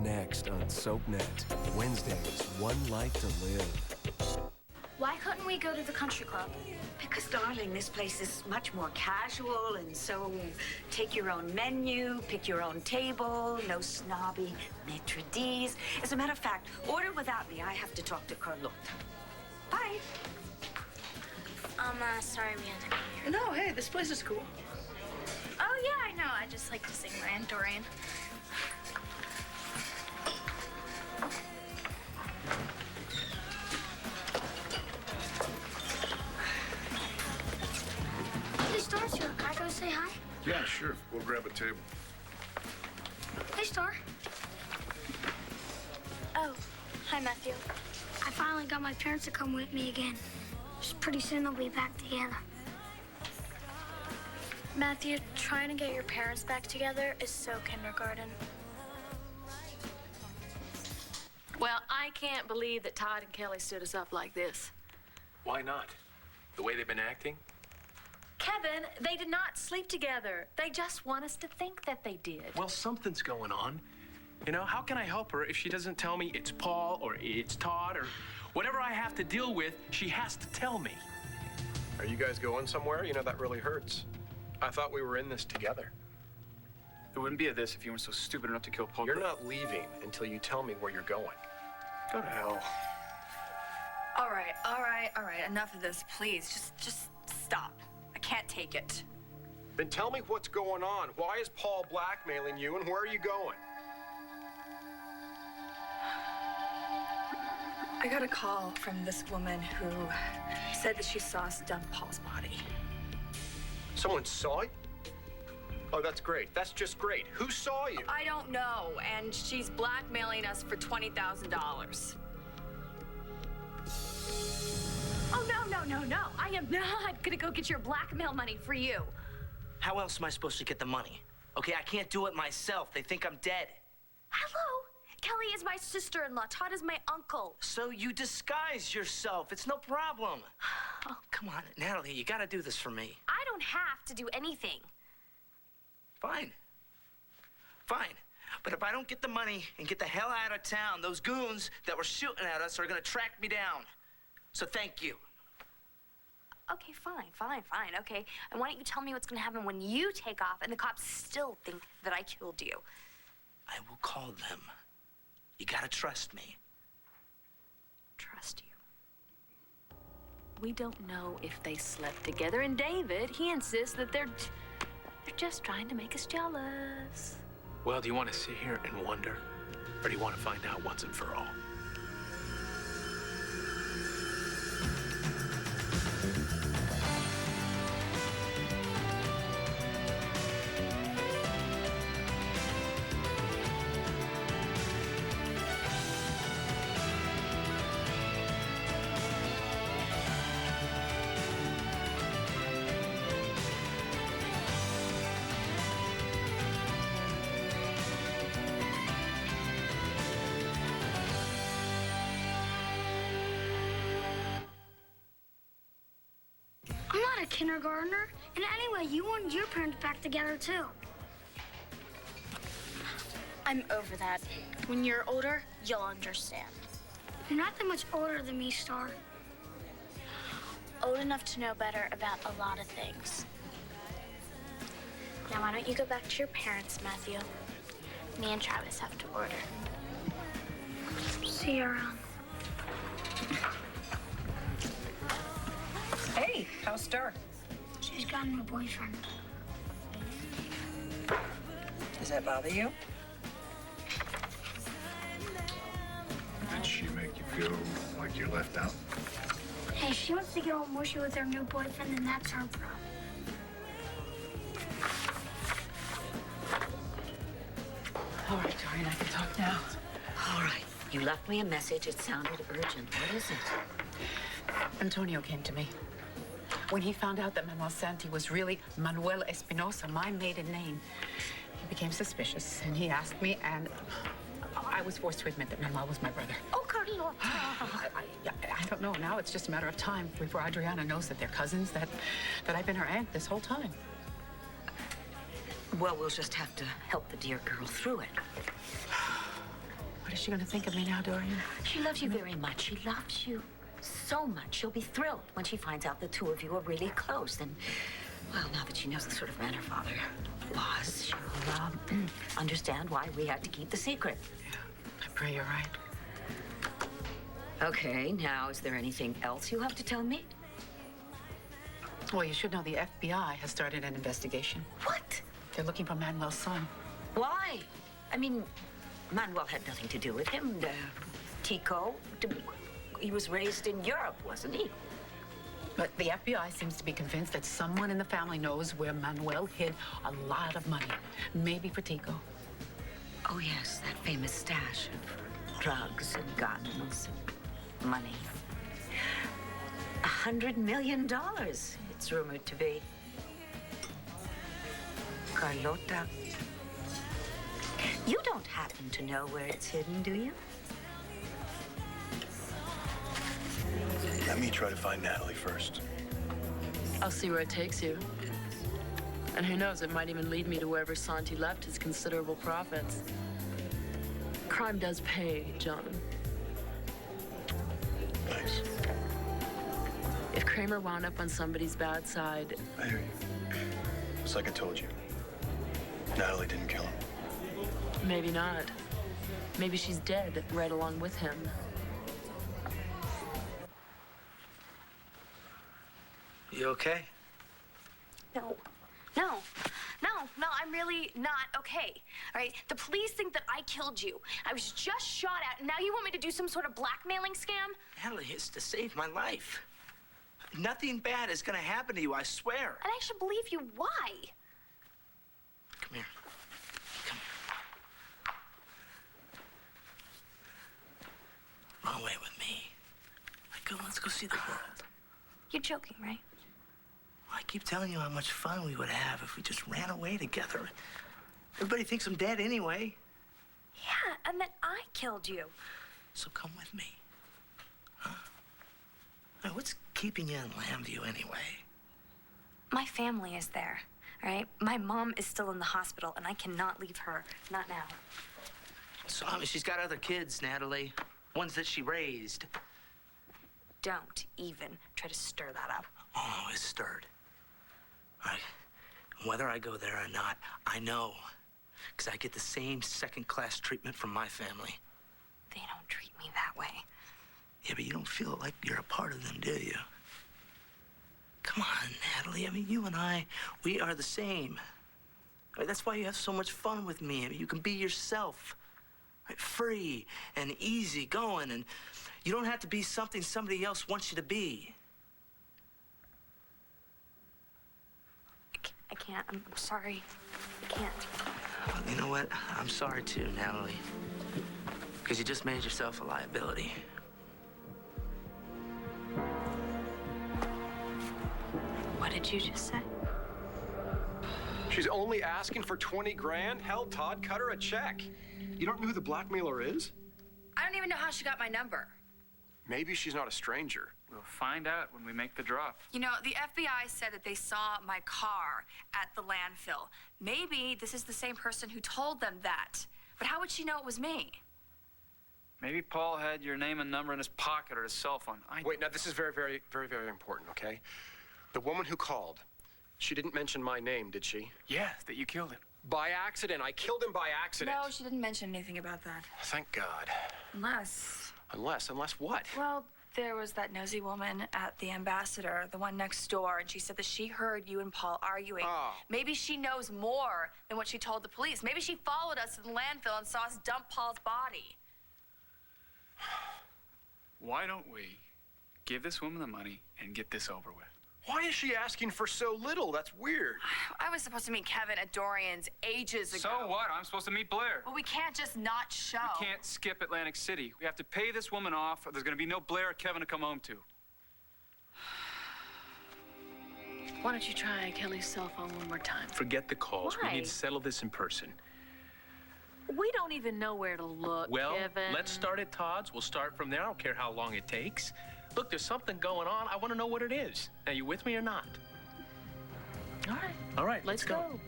Next on SoapNet, Wednesdays, One Life to Live. Why couldn't we go to the country club? Because, darling, this place is much more casual, and so take your own menu, pick your own table, no snobby maitre d's. As a matter of fact, order without me. I have to talk to Carlotta. Bye. Sorry we had to be here. No, hey, this place is cool. Oh, yeah, I know. I just like to sing Rand Dorian. Hey, Star, can I go say hi? Yeah, sure. We'll grab a table. Hey, Star. Oh, hi, Matthew. I finally got my parents to come with me again. Just pretty soon they'll be back together. Matthew, trying to get your parents back together is so kindergarten. Well, I can't believe that Todd and Kelly stood us up like this. Why not? The way they've been acting? Kevin, they did not sleep together. They just want us to think that they did. Well, something's going on. You know, how can I help her if she doesn't tell me it's Paul or it's Todd or whatever I have to deal with, she has to tell me. Are you guys going somewhere? You know, that really hurts. I thought we were in this together. It wouldn't be a this if you weren't so stupid enough to kill Paul. You're not leaving until you tell me where you're going. Go to hell. All right. Enough of this, please. Just stop. I can't take it. Then tell me what's going on. Why is Paul blackmailing you, and where are you going? I got a call from this woman who said that she saw us dump Paul's body. Someone saw it? Oh, that's great. That's just great. Who saw you? I don't know, and she's blackmailing us for $20,000. Oh, no. I am not gonna go get your blackmail money for you. How else am I supposed to get the money? Okay, I can't do it myself. They think I'm dead. Hello? Kelly is my sister-in-law. Todd is my uncle. So you disguise yourself. It's no problem. Oh, come on, Natalie, you gotta do this for me. I don't have to do anything. Fine. But if I don't get the money and get the hell out of town, those goons that were shooting at us are gonna track me down. So thank you. Okay, fine. Okay, and why don't you tell me what's gonna happen when you take off and the cops still think that I killed you? I will call them. You gotta trust me. Trust you. We don't know if they slept together, and David, he insists that they're just trying to make us jealous. Well, do you want to sit here and wonder? Or do you want to find out once and for all? I'm not a kindergartner. And anyway, you wanted your parents back together, too. I'm over that. When you're older, you'll understand. You're not that much older than me, Star. Old enough to know better about a lot of things. Now, why don't you go back to your parents, Matthew? Me and Travis have to order. See you around. Hey, how's Star? She's got a new boyfriend. Does that bother you? Did she make you feel like you're left out? Hey, she wants to get all mushy with her new boyfriend, and that's her problem. All right, Dorian, I can talk now. All right. You left me a message. It sounded urgent. What is it? Antonio came to me. When he found out that Manuel Santi was really Manuel Espinosa, my maiden name, he became suspicious, and he asked me, and I was forced to admit that Manuel was my brother. Oh, Carlotta. I don't know. Now it's just a matter of time before Adriana knows that they're cousins, that I've been her aunt this whole time. Well, we'll just have to help the dear girl through it. What is she going to think of me now, Dorian? She loves you very much. She loves you so much. She'll be thrilled when she finds out the two of you are really close. And, well, now that she knows the sort of man her father was, she'll understand why we had to keep the secret. Yeah, I pray you're right. Okay, now, is there anything else you have to tell me? Well, you should know the FBI has started an investigation. What? They're looking for Manuel's son. Why? I mean, Manuel had nothing to do with him. Tico, he was raised in Europe, wasn't he? But the FBI seems to be convinced that someone in the family knows where Manuel hid a lot of money. Maybe for Tico. Oh, yes, that famous stash of drugs and guns and money. $100 million, it's rumored to be. Carlota, you don't happen to know where it's hidden, do you? Let me try to find Natalie first. I'll see where it takes you. And who knows, it might even lead me to wherever Santi left his considerable profits. Crime does pay, John. Nice. If Kramer wound up on somebody's bad side... I hear you. It's like I told you. Natalie didn't kill him. Maybe not. Maybe she's dead right along with him. You okay? No, I'm really not okay. All right, the police think that I killed you. I was just shot at, and now you want me to do some sort of blackmailing scam? Natalie, it's to save my life. Nothing bad is gonna happen to you, I swear. And I should believe you. Why? Come here. Come here. Run away with me. Let's go see the world. You're joking, right? I keep telling you how much fun we would have if we just ran away together. Everybody thinks I'm dead anyway. Yeah, and that I killed you. So come with me. Huh? Hey, what's keeping you in Lambview anyway? My family is there, all right? My mom is still in the hospital, and I cannot leave her. Not now. So, I mean, she's got other kids, Natalie. Ones that she raised. Don't even try to stir that up. Oh, it's stirred. All right. Whether I go there or not, I know. Because I get the same second-class treatment from my family. They don't treat me that way. Yeah, but you don't feel like you're a part of them, do you? Come on, Natalie. I mean, you and I, we are the same. I mean, that's why you have so much fun with me. I mean, you can be yourself. Right? Free and easy going, and you don't have to be something somebody else wants you to be. I can't. I'm sorry. I can't. Well, you know what? I'm sorry, too, Natalie. Because you just made yourself a liability. What did you just say? She's only asking for 20 grand? Hell, Todd, cut her a check. You don't know who the blackmailer is? I don't even know how she got my number. Maybe she's not a stranger. We'll find out when we make the drop. You know, the FBI said that they saw my car at the landfill. Maybe this is the same person who told them that. But how would she know it was me? Maybe Paul had your name and number in his pocket or his cell phone. Wait, now this is very, very, very, very important, okay? The woman who called, she didn't mention my name, did she? Yeah, that you killed him. By accident. I killed him by accident. No, she didn't mention anything about that. Thank God. Unless what? Well, there was that nosy woman at the Ambassador, the one next door, and she said that she heard you and Paul arguing. Oh. Maybe she knows more than what she told the police. Maybe she followed us to the landfill and saw us dump Paul's body. Why don't we give this woman the money and get this over with? Why is she asking for so little? That's weird. I was supposed to meet Kevin at Dorian's ages ago. So what? I'm supposed to meet Blair. Well, we can't just not show. We can't skip Atlantic City. We have to pay this woman off, or there's going to be no Blair or Kevin to come home to. Why don't you try Kelly's cell phone one more time? Forget the calls. Why? We need to settle this in person. We don't even know where to look, Well, Kevin. let's start at Todd's. We'll start from there. I don't care how long it takes. Look, there's something going on. I want to know what it is. Now, you with me or not? All right. All right, Let's go.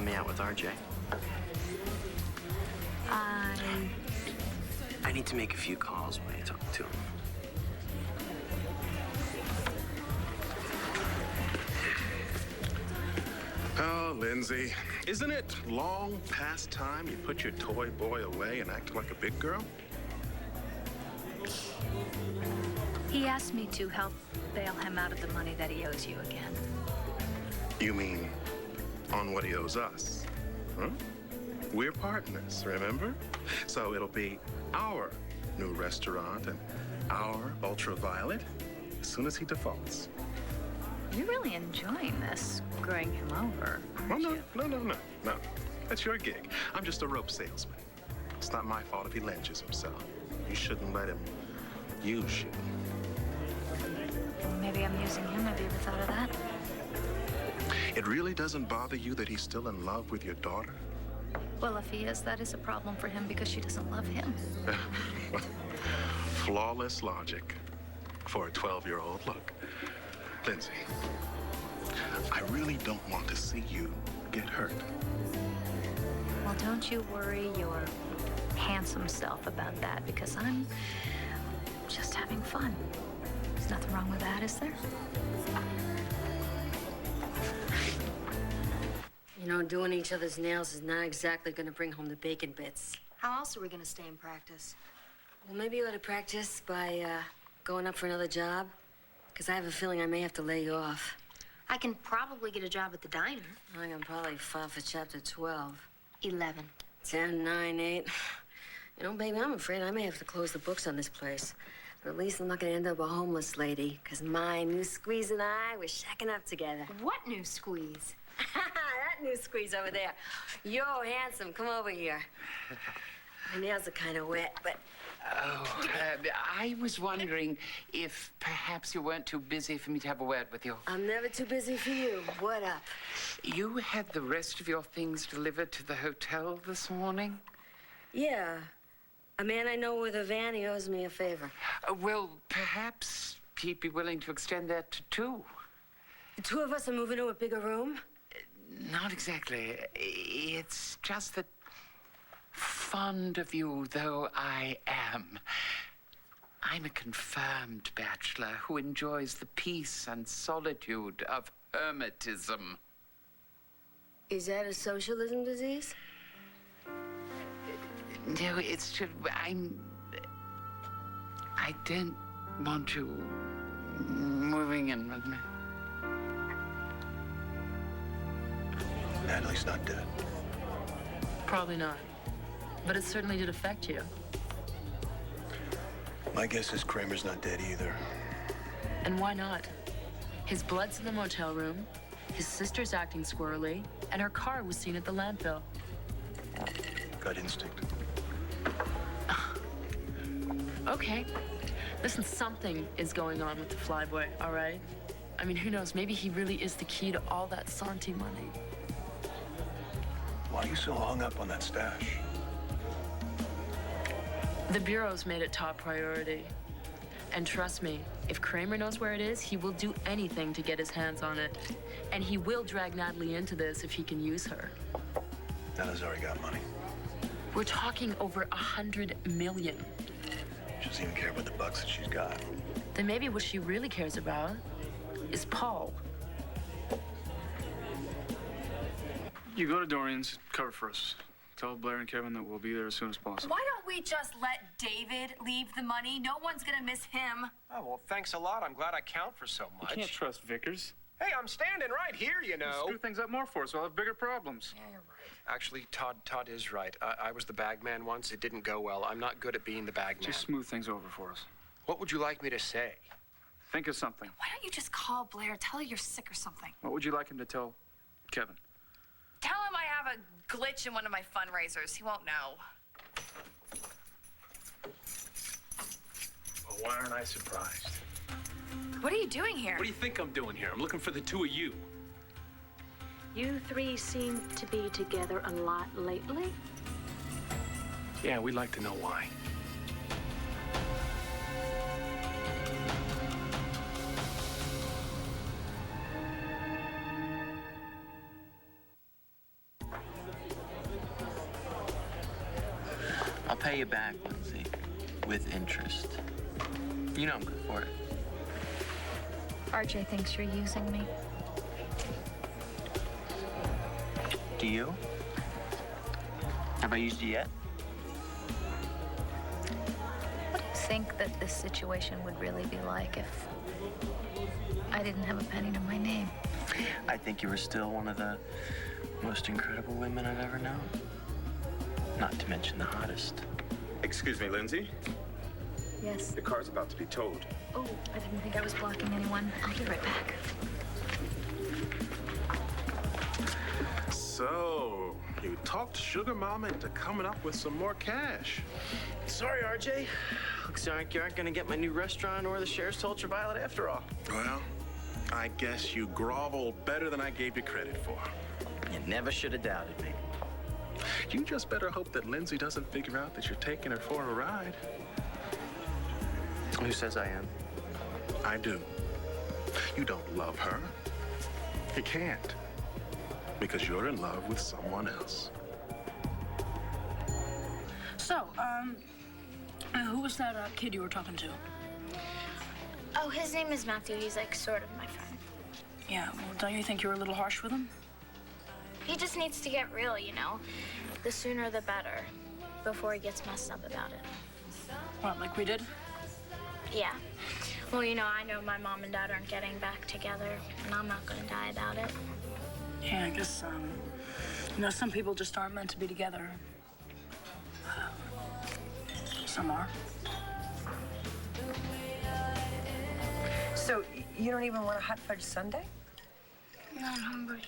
me out with RJ? I need to make a few calls while you talk to him. Oh, Lindsay, isn't it long past time you put your toy boy away and act like a big girl? He asked me to help bail him out of the money that he owes you again. You mean on what he owes us? Huh? We're partners, remember? So it'll be our new restaurant and our ultraviolet as soon as he defaults. You're really enjoying this, screwing him over. Oh, no. That's your gig. I'm just a rope salesman. It's not my fault if he lynches himself. You shouldn't let him use you. Maybe I'm using him. Have you ever thought of that? It really doesn't bother you that he's still in love with your daughter? Well, if he is, that is a problem for him because she doesn't love him. Flawless logic for a 12-year-old. Look, Lindsay, I really don't want to see you get hurt. Well, don't you worry your handsome self about that because I'm just having fun. There's nothing wrong with that, is there? You know, doing each other's nails is not exactly going to bring home the bacon bits. How else are we going to stay in practice? Well, maybe you ought to practice by going up for another job. Because I have a feeling I may have to lay you off. I can probably get a job at the diner. I can probably file for Chapter 12. 11. 10, 9, 8. You know, baby, I'm afraid I may have to close the books on this place. But at least I'm not going to end up a homeless lady. Because my new squeeze and I were shacking up together. What new squeeze? That new squeeze over there. You're handsome. Come over here. My nails are kind of wet, but... Oh, I was wondering if perhaps you weren't too busy for me to have a word with you. I'm never too busy for you. What up? You had the rest of your things delivered to the hotel this morning? Yeah. A man I know with a van, he owes me a favor. Well, perhaps he'd be willing to extend that to two. The two of us are moving to a bigger room? Not exactly. It's just that, fond of you though I am, I'm a confirmed bachelor who enjoys the peace and solitude of hermetism. Is that a socialism disease? No, it's just, I don't want you moving in with me. Natalie's not dead. Probably not. But it certainly did affect you. My guess is Kramer's not dead either. And why not? His blood's in the motel room, his sister's acting squirrely, and her car was seen at the landfill. Gut instinct. Okay. Listen, something is going on with the flyboy, all right? I mean, who knows? Maybe he really is the key to all that Santi money. Why are you so hung up on that stash? The Bureau's made it top priority. And trust me, if Kramer knows where it is, he will do anything to get his hands on it. And he will drag Natalie into this if he can use her. Natalie's already got money. We're talking over $100 million. She doesn't even care about the bucks that she's got. Then maybe what she really cares about is Paul. You go to Dorian's, cover for us. Tell Blair and Kevin that we'll be there as soon as possible. Why don't we just let David leave the money? No one's gonna miss him. Oh, well, thanks a lot. I'm glad I count for so much. You can't trust Vickers. Hey, I'm standing right here, you know. Screw things up more for us. We'll have bigger problems. Yeah, you're right. Actually, Todd is right. I was the bag man once. It didn't go well. I'm not good at being the bag man. Just smooth things over for us. What would you like me to say? Think of something. Why don't you just call Blair, tell her you're sick or something? What would you like him to tell Kevin? Tell him I have a glitch in one of my fundraisers. He won't know. Well, why aren't I surprised? What are you doing here? What do you think I'm doing here? I'm looking for the two of you. You three seem to be together a lot lately. Yeah, we'd like to know why. pay you back, Lindsay, with interest. You know I'm good for it. RJ thinks you're using me. Do you? Have I used you yet? What do you think that this situation would really be like if I didn't have a penny to my name? I think you were still one of the most incredible women I've ever known. Not to mention the hottest. Excuse me, Lindsay? Yes. The car's about to be towed. Oh, I didn't think I was blocking anyone. I'll be right back. So, you talked Sugar Mama into coming up with some more cash. Sorry, RJ. Looks like you aren't gonna get my new restaurant or the Sheriff's Ultraviolet after all. Well, I guess you groveled better than I gave you credit for. You never should have doubted me. You just better hope that Lindsay doesn't figure out that you're taking her for a ride. Who says I am? I do. You don't love her. You can't. Because you're in love with someone else. So, who was that kid you were talking to? Oh, his name is Matthew. He's like sort of my friend. Yeah, well, don't you think you were a little harsh with him? He just needs to get real, you know. The sooner the better, before he gets messed up about it. What, like we did? Yeah. Well, you know, I know my mom and dad aren't getting back together, and I'm not gonna die about it. Yeah, I guess, you know, some people just aren't meant to be together. Some are. So, you don't even want a hot fudge sundae? I'm not hungry.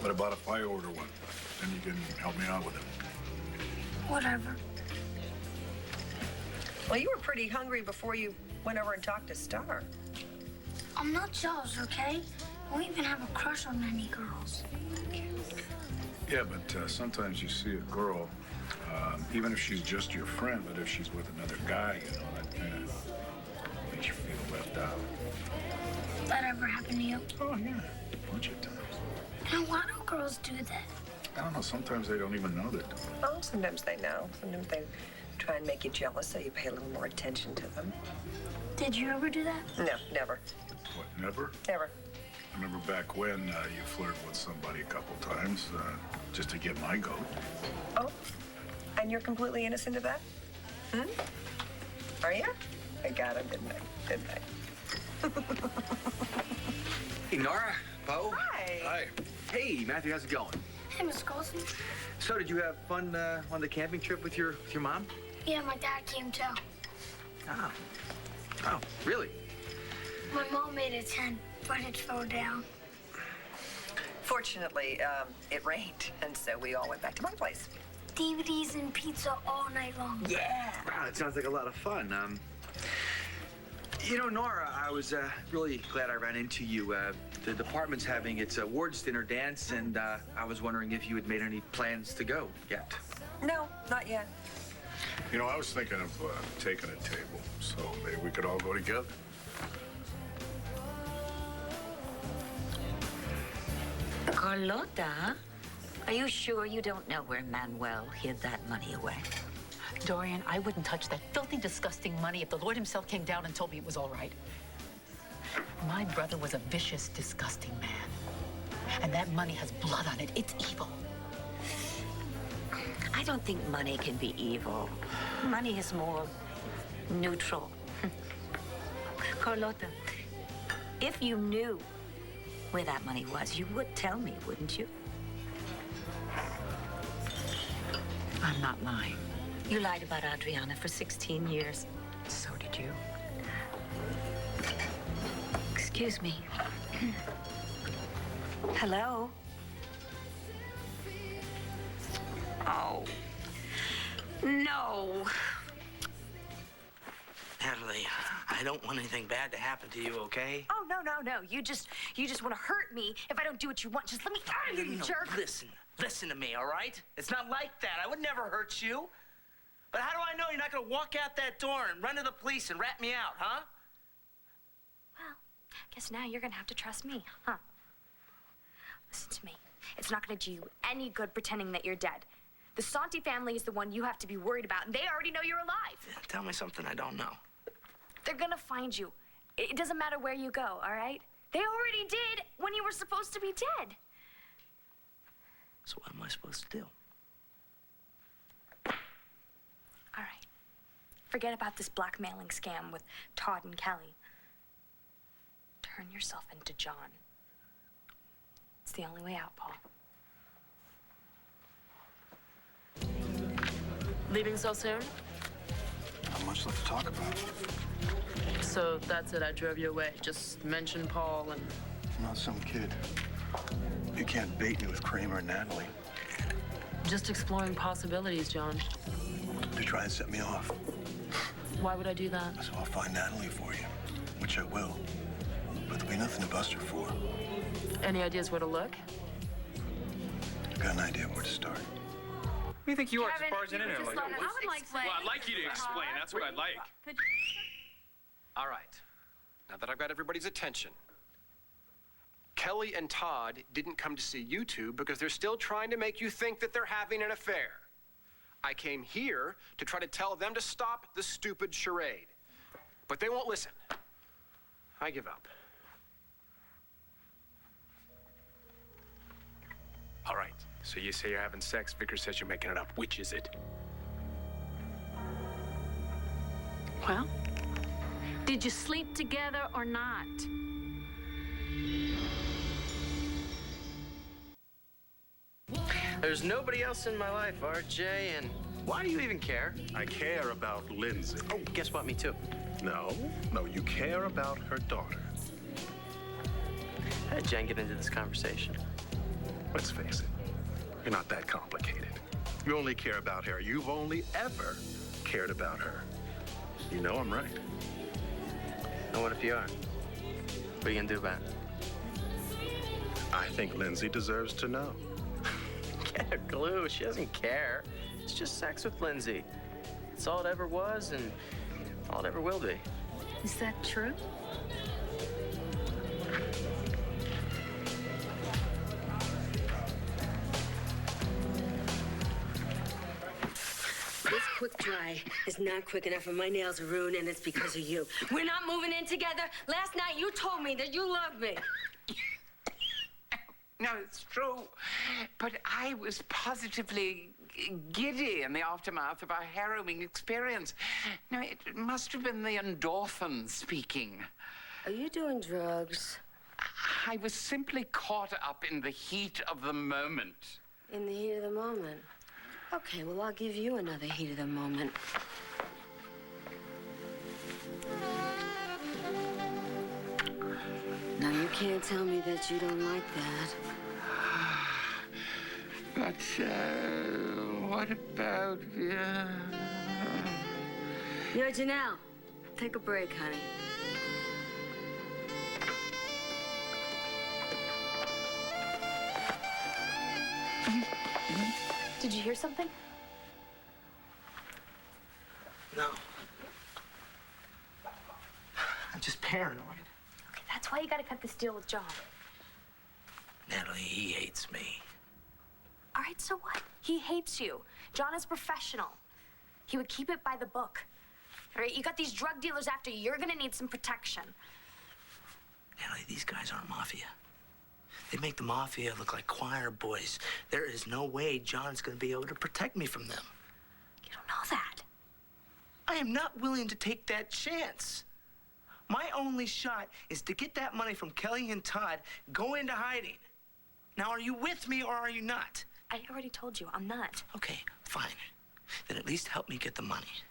What about if I order one? Then you can help me out with it. Whatever. Well, you were pretty hungry before you went over and talked to Star. I'm not jealous, okay? I don't even have a crush on any girls. Yeah, but sometimes you see a girl, even if she's just your friend, but if she's with another guy, you know, that kind of makes you feel left out. That ever happened to you? Oh, yeah, a bunch of times. And why do girls do that? I don't know, sometimes they don't even know that. Oh, sometimes they know. Sometimes they try and make you jealous so you pay a little more attention to them. Did you ever do that? No, never. What, never? Never. I remember back when you flirted with somebody a couple times just to get my goat. Oh, and you're completely innocent of that? Hmm? Are you? I got him, didn't I? Didn't I? Hey, Nora, Bo. Hi. Hi. Hey, Matthew, how's it going? Hey, Miss Colson. So, did you have fun on the camping trip with your mom? Yeah, my dad came too. Oh. Oh, really? My mom made a tent, but it fell down. Fortunately, it rained, and so we all went back to my place. DVDs and pizza all night long. Yeah. Wow, that sounds like a lot of fun. You know, Nora, I was really glad I ran into you. The department's having its awards dinner dance, and I was wondering if you had made any plans to go yet. No, not yet. You know, I was thinking of taking a table, so maybe we could all go together. Carlota, are you sure you don't know where Manuel hid that money away? Dorian, I wouldn't touch that filthy, disgusting money if the Lord himself came down and told me it was all right. My brother was a vicious, disgusting man. And that money has blood on it. It's evil. I don't think money can be evil. Money is more neutral. Carlota, if you knew where that money was, you would tell me, wouldn't you? I'm not lying. You lied about Adriana for 16 years. So did you. Excuse me. Hello? Oh. No. Natalie, I don't want anything bad to happen to you, okay? Oh, no. You just want to hurt me if I don't do what you want. Just let me out of here, you jerk. Listen to me, all right? It's not like that. I would never hurt you. But how do I know you're not going to walk out that door and run to the police and rat me out, huh? Well, guess now you're gonna have to trust me, huh? Listen to me. It's not gonna do you any good pretending that you're dead. The Santi family is the one you have to be worried about, and they already know you're alive. Tell me something I don't know. They're gonna find you. It doesn't matter where you go, all right? They already did when you were supposed to be dead. So what am I supposed to do? All right. Forget about this blackmailing scam with Todd and Kelly. Turn yourself into John. It's the only way out, Paul. Leaving so soon? Not much left to talk about. So that's it, I drove you away. Just mention Paul and... I'm not some kid. You can't bait me with Kramer and Natalie. Just exploring possibilities, John. They try and set me off. Why would I do that? So I'll find Natalie for you, which I will. But there'll be nothing to bust her for. Any ideas where to look? I've got an idea where to start. What do you think you are, as far as in there? Like, I would like to. Well, I'd like you to explain. That's what I'd like. All right. Now that I've got everybody's attention, Kelly and Todd didn't come to see you two because they're still trying to make you think that they're having an affair. I came here to try to tell them to stop the stupid charade. But they won't listen. I give up. All right. So you say you're having sex. Vickers says you're making it up. Which is it? Well, did you sleep together or not? There's nobody else in my life, RJ, and why do you even care? I care about Lindsay. Oh, guess what? Me too. No, you care about her daughter. How did Jen get into this conversation? Let's face it, you're not that complicated. You only care about her. You've only ever cared about her. You know I'm right. And what if you are? What are you gonna do about it? I think Lindsay deserves to know. Get a clue. She doesn't care. It's just sex with Lindsay. It's all it ever was and all it ever will be. Is that true? This quick dry is not quick enough, and my nails are ruined, and it's because of you. We're not moving in together. Last night you told me that you loved me. No, it's true. But I was positively giddy in the aftermath of our harrowing experience. No, it must have been the endorphins speaking. Are you doing drugs? I was simply caught up in the heat of the moment. In the heat of the moment? Okay, well, I'll give you another heat of the moment. Now, you can't tell me that you don't like that. But, what about, Yo, Janelle, take a break, honey. Did you hear something? No. I'm just paranoid. Okay, that's why you gotta cut this deal with John. Natalie, he hates me. All right, so what? He hates you. John is professional. He would keep it by the book. All right, you got these drug dealers after you. You're gonna need some protection. Natalie, these guys aren't mafia. They make the mafia look like choir boys. There is no way John's gonna be able to protect me from them. You don't know that. I am not willing to take that chance. My only shot is to get that money from Kelly and Todd, go into hiding. Now, are you with me or are you not? I already told you, I'm not. Okay, fine. Then at least help me get the money.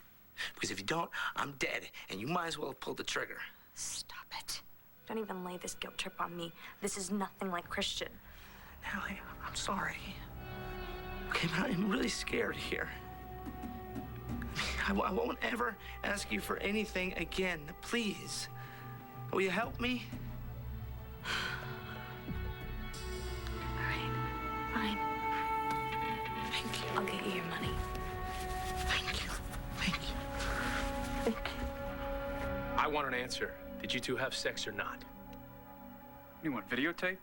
Because if you don't, I'm dead, and you might as well have pulled the trigger. Stop it. Don't even lay this guilt trip on me. This is nothing like Christian. Natalie, I'm sorry. Okay, but I'm really scared here. I won't ever ask you for anything again. Please. Will you help me? All right, fine. Thank you. I'll get you your money. Thank you. Thank you. Thank you. I want an answer. Did you two have sex or not? You want videotape?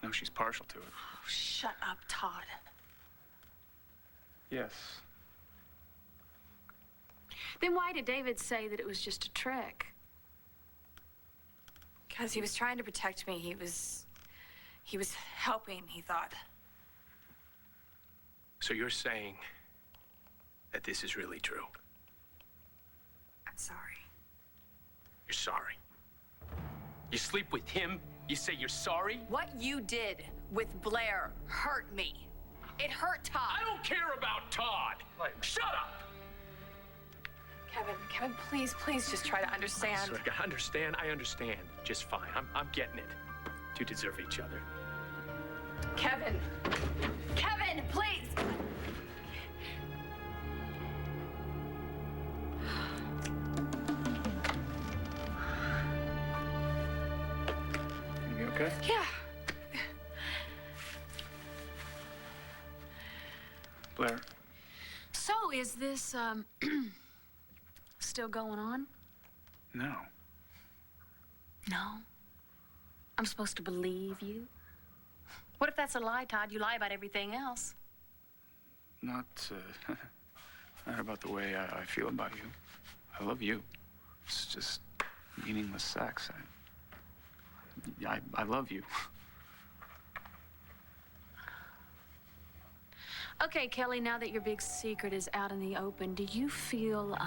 know she's partial to it. Oh, shut up, Todd. Yes. Then why did David say that it was just a trick? Because he was trying to protect me. He was helping, he thought. So you're saying that this is really true? I'm sorry. You're sorry? You sleep with him? You say you're sorry? What you did with Blair hurt me. It hurt Todd. I don't care about Todd. Shut up. Kevin, please just try to understand. I swear to God, I understand just fine. I'm getting it. You deserve each other. Kevin, please. You okay? Yeah. Blair. So is this, still going on? No. No? I'm supposed to believe you? What if that's a lie, Todd? You lie about everything else. Not about the way I feel about you. I love you. It's just meaningless sex. I love you. Okay, Kelly, now that your big secret is out in the open, do you feel,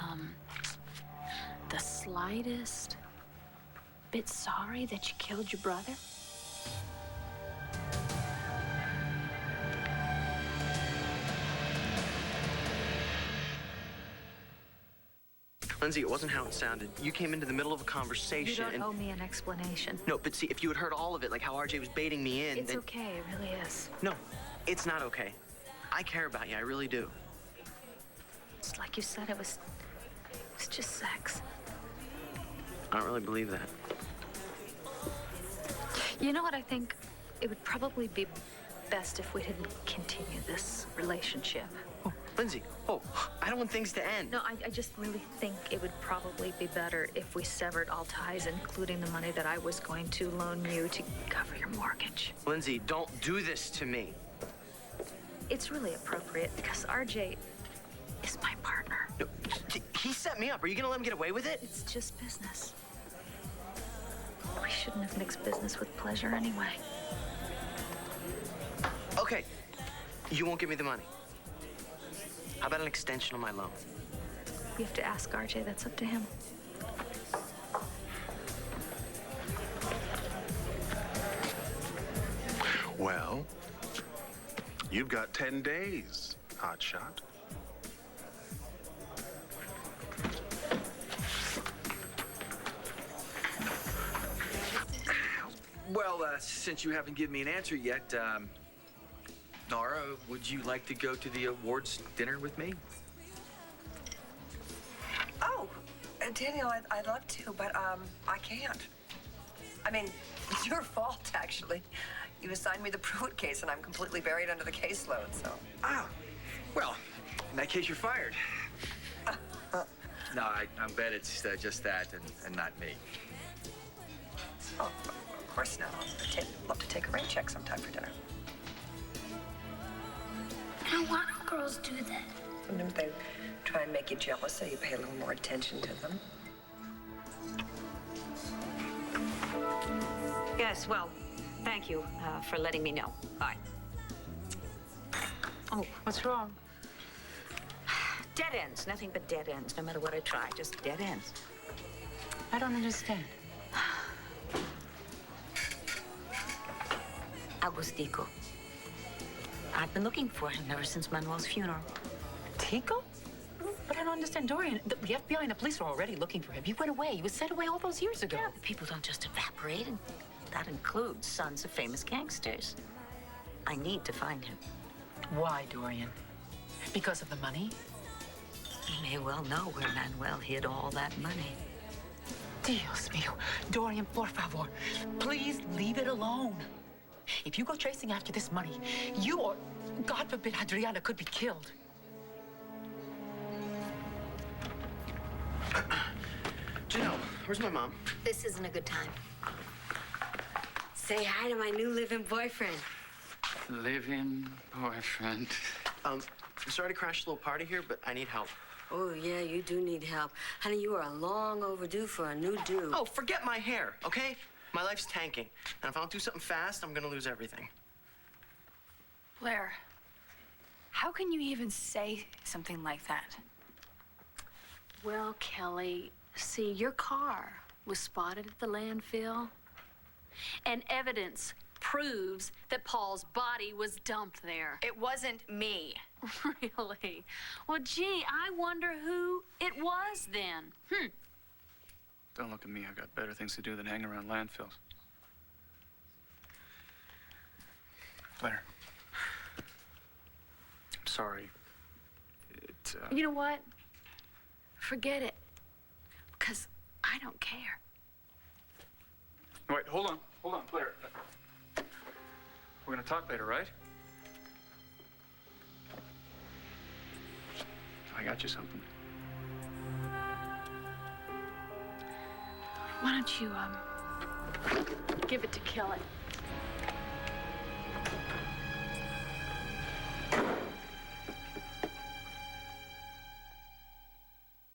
the slightest bit sorry that you killed your brother? Lindsay, it wasn't how it sounded. You came into the middle of a conversation. You don't owe me an explanation. No, but see, if you had heard all of it, like how RJ was baiting me in. It's then... okay, it really is. No, it's not okay. I care about you, I really do. It's like you said, it was just sex. I don't really believe that. You know what I think? It would probably be best if we didn't continue this relationship. Oh, Lindsay, I don't want things to end. No, I just really think it would probably be better if we severed all ties, including the money that I was going to loan you to cover your mortgage. Lindsay, don't do this to me. It's really appropriate because RJ is my partner. No, he set me up. Are you gonna let him get away with it? It's just business. We shouldn't have mixed business with pleasure anyway. Okay, you won't give me the money. How about an extension on my loan? You have to ask RJ. That's up to him. Well, you've got 10 days, hotshot. Well, since you haven't given me an answer yet, Nora, would you like to go to the awards dinner with me? Oh, Daniel, I'd love to, but I can't. I mean, it's your fault, actually. You assigned me the Pruitt case, and I'm completely buried under the caseload, so. Ah, well, in that case, you're fired. No, I'm glad it's just that and not me. Oh, of course not. I'd love to take a rain check sometime for dinner. I don't want no girls do that. Sometimes they try and make you jealous, so you pay a little more attention to them. Yes, well, thank you for letting me know. Bye. Oh, what's wrong? Dead ends. Nothing but dead ends. No matter what I try, just dead ends. I don't understand. Agustico. I've been looking for him ever since Manuel's funeral. Tico? But I don't understand, Dorian. The FBI and the police are already looking for him. He went away. He was sent away all those years ago. Yeah, but people don't just evaporate, and that includes sons of famous gangsters. I need to find him. Why, Dorian? Because of the money? You may well know where Manuel hid all that money. Dios mío. Dorian, por favor. Please leave it alone. If you go tracing after this money, you or, God forbid, Adriana could be killed. Janelle, where's my mom? This isn't a good time. Say hi to my new live-in boyfriend. Live-in boyfriend. I'm sorry to crash a little party here, but I need help. Oh, yeah, you do need help. Honey, you are long overdue for a new do. Oh, forget my hair, okay? My life's tanking. And if I don't do something fast, I'm gonna lose everything. Blair, how can you even say something like that? Well, Kelly, see, your car was spotted at the landfill, and evidence proves that Paul's body was dumped there. It wasn't me. Really? Well, gee, I wonder who it was then. Don't look at me. I've got better things to do than hang around landfills. Blair. I'm sorry. You know what? Forget it. Because I don't care. Wait, hold on. Hold on, Blair. We're gonna talk later, right? I got you something. Why don't you, give it to Kelly?